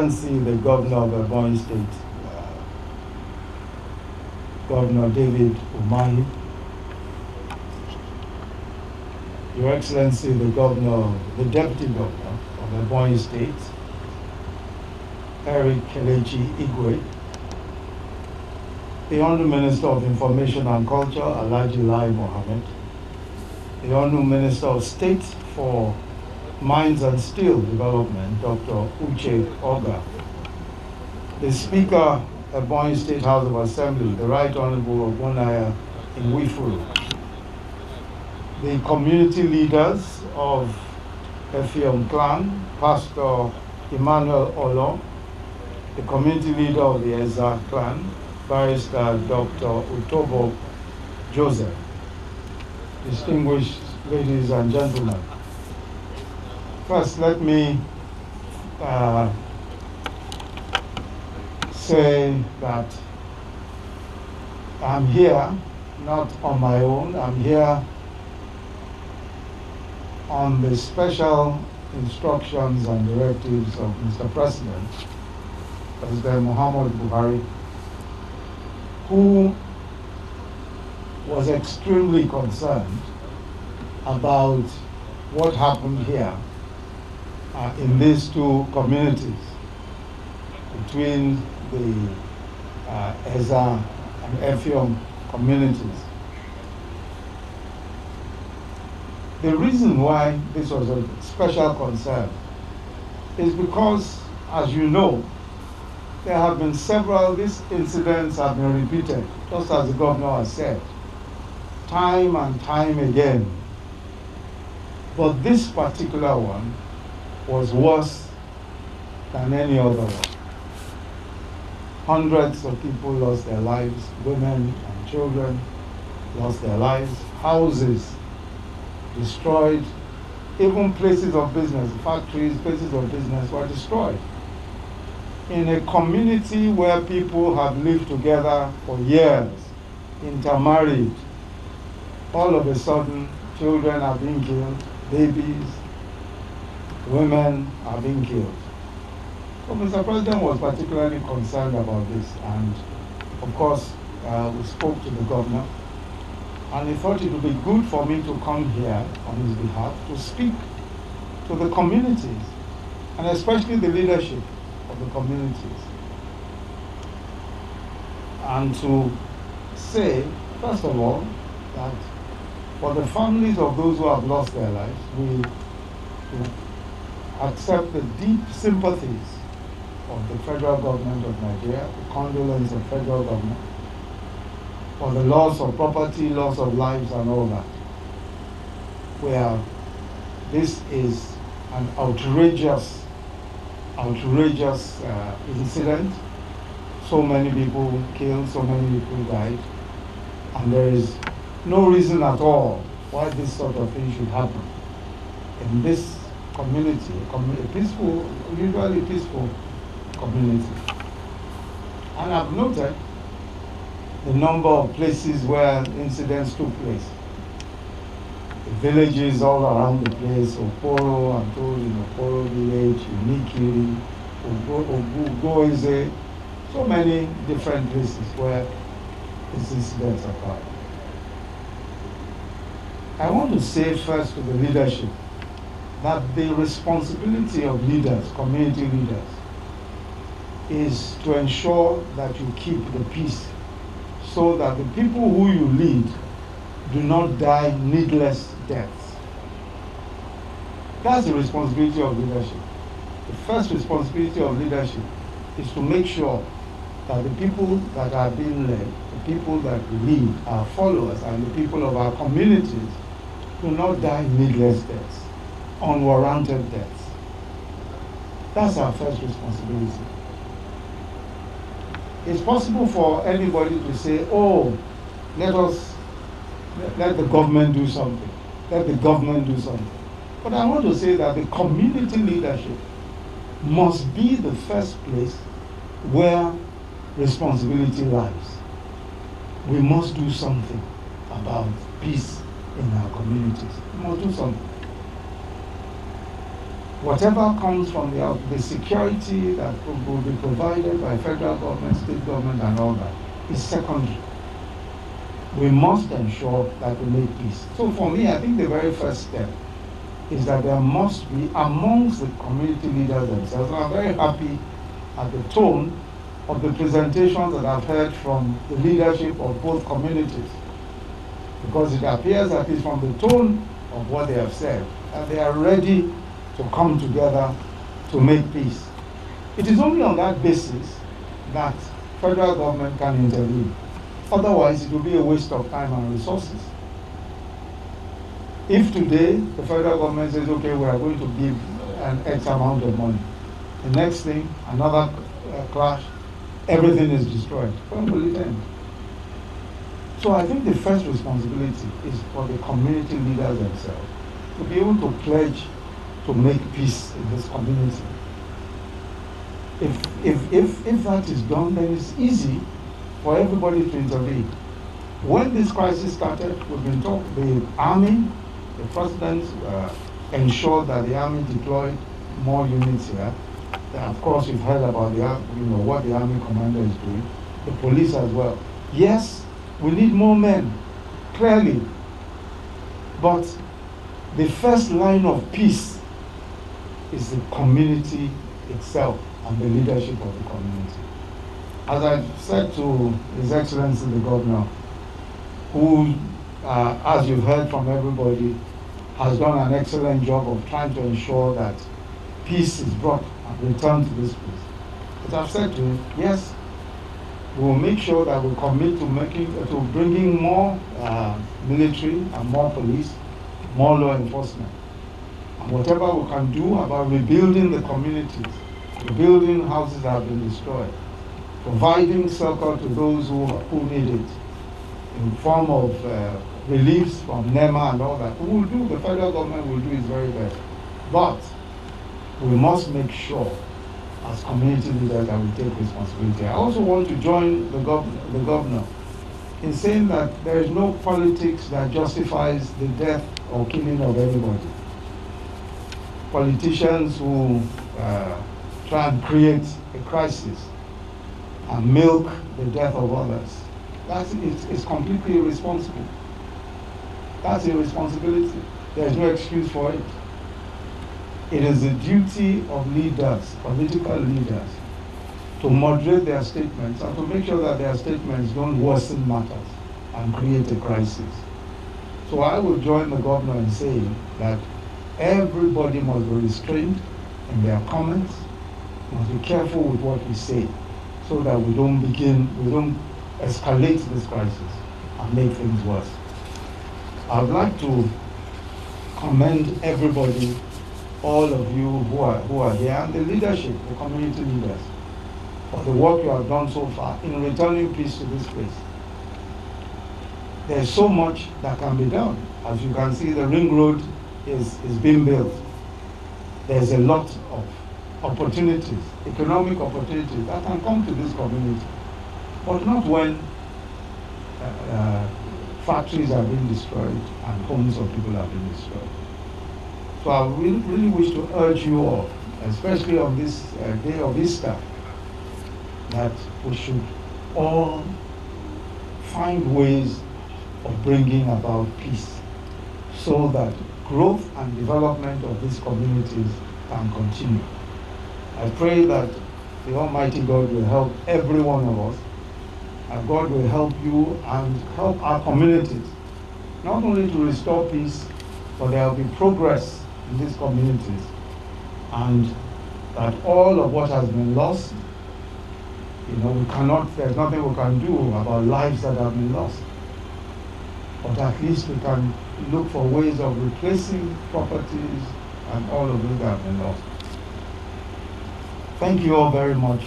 See the governor of Ebonyi State, Governor David Umahi, Your Excellency the Deputy Governor of Ebonyi State, Eric Kelechi Igwe, the Honorable Minister of Information and Culture, Alhaji Lai Mohammed, the Honorable Minister of State for Mines and Steel Development, Dr. Uche Oga, the Speaker, Ebonyi State House of Assembly, the Right Honorable Ogbonnaya Nwifuru, the community leaders of Effium clan, Pastor Emmanuel Olo, the community leader of the Eza clan, Barrister Dr. Utobo Joseph, distinguished ladies and gentlemen. First, let me say that I'm here not on my own. I'm here on the special instructions and directives of Mr. President Muhammad Buhari, who was extremely concerned about what happened here in these two communities, between the Eza and Effium communities. The reason why this was a special concern is because, as you know, there have been these incidents have been repeated, just as the governor has said, time and time again. But this particular one was worse than any other one. Hundreds of people lost their lives, women and children lost their lives, houses destroyed, even places of business, factories, places of business were destroyed. In a community where people have lived together for years, intermarried, all of a sudden children are being killed, babies, women are being killed. So Mr. President was particularly concerned about this, and of course we spoke to the governor, and he thought it would be good for me to come here on his behalf to speak to the communities, and especially the leadership of the communities, and to say, first of all, that for the families of those who have lost their lives, we accept the deep sympathies of the federal government of Nigeria, the condolence of federal government, for the loss of property, loss of lives and all that. Where this is an outrageous incident. So many people killed, so many people died, and there is no reason at all why this sort of thing should happen in this community, usually peaceful community. And I've noted the number of places where incidents took place. The villages all around the place, Oporo, I'm told in Oporo village, Unikiri, Ogoeze, so many different places where these incidents occurred. I want to say first to the leadership that the responsibility of leaders, community leaders, is to ensure that you keep the peace so that the people who you lead do not die needless deaths. That's the responsibility of leadership. The first responsibility of leadership is to make sure that the people that are being led, the people that we lead, our followers, and the people of our communities do not die needless deaths, unwarranted deaths. That's our first responsibility. It's possible for anybody to say, oh, let the government do something. Let the government do something. But I want to say that the community leadership must be the first place where responsibility lies. We must do something about peace in our communities. We must do something. Whatever comes from the security that will be provided by federal government, state government, and all that is secondary. We must ensure that we make peace. So for me, I think the very first step is that there must be amongst the community leaders themselves. And I'm very happy at the tone of the presentations that I've heard from the leadership of both communities, because it appears that it's from the tone of what they have said that they are ready to come together to make peace. It is only on that basis that federal government can intervene. Otherwise, it will be a waste of time and resources. If today the federal government says, okay, we are going to give an X amount of money, the next thing, another clash, everything is destroyed. When will it end? So I think the first responsibility is for the community leaders themselves to be able to pledge to make peace in this community. If that is done, then it's easy for everybody to intervene. When this crisis started, we've been talking, the army, the president ensured that the army deployed more units here. Of course, you've heard about what the army commander is doing, the police as well. Yes, we need more men, clearly. But the first line of peace is the community itself and the leadership of the community. As I said to His Excellency the Governor, who, as you've heard from everybody, has done an excellent job of trying to ensure that peace is brought and returned to this place. But I've said to him, yes, we will make sure that we commit to bringing more military and more police, more law enforcement. And whatever we can do about rebuilding the communities, rebuilding houses that have been destroyed, providing succor to those who need it in form of reliefs from NEMA and all that. We will do, the federal government will do its very best. But we must make sure as community leaders that we take responsibility. I also want to join the governor in saying that there is no politics that justifies the death or killing of anybody. Politicians who try and create a crisis and milk the death of others, it's completely irresponsible. That's irresponsibility. There's no excuse for it. It is the duty of leaders, political leaders, to moderate their statements and to make sure that their statements don't worsen matters and create a crisis. So I will join the governor in saying that everybody must be restrained in their comments, must be careful with what we say, so that we don't escalate this crisis and make things worse. I would like to commend everybody, all of you who are here, and the leadership, the community leaders, for the work you have done so far in returning peace to this place. There's so much that can be done. As you can see, the ring road is being built. There's a lot of opportunities, economic opportunities that can come to this community, but not when factories are being destroyed and homes of people are being destroyed. So I really wish to urge you all, especially on this day of Easter, that we should all find ways of bringing about peace so that growth and development of these communities can continue. I pray that the Almighty God will help every one of us, and God will help you and help our communities, not only to restore peace, but there will be progress in these communities, and that all of what has been lost, there's nothing we can do about lives that have been lost. But at least we can look for ways of replacing properties and all of those that have been lost. Thank you all very much.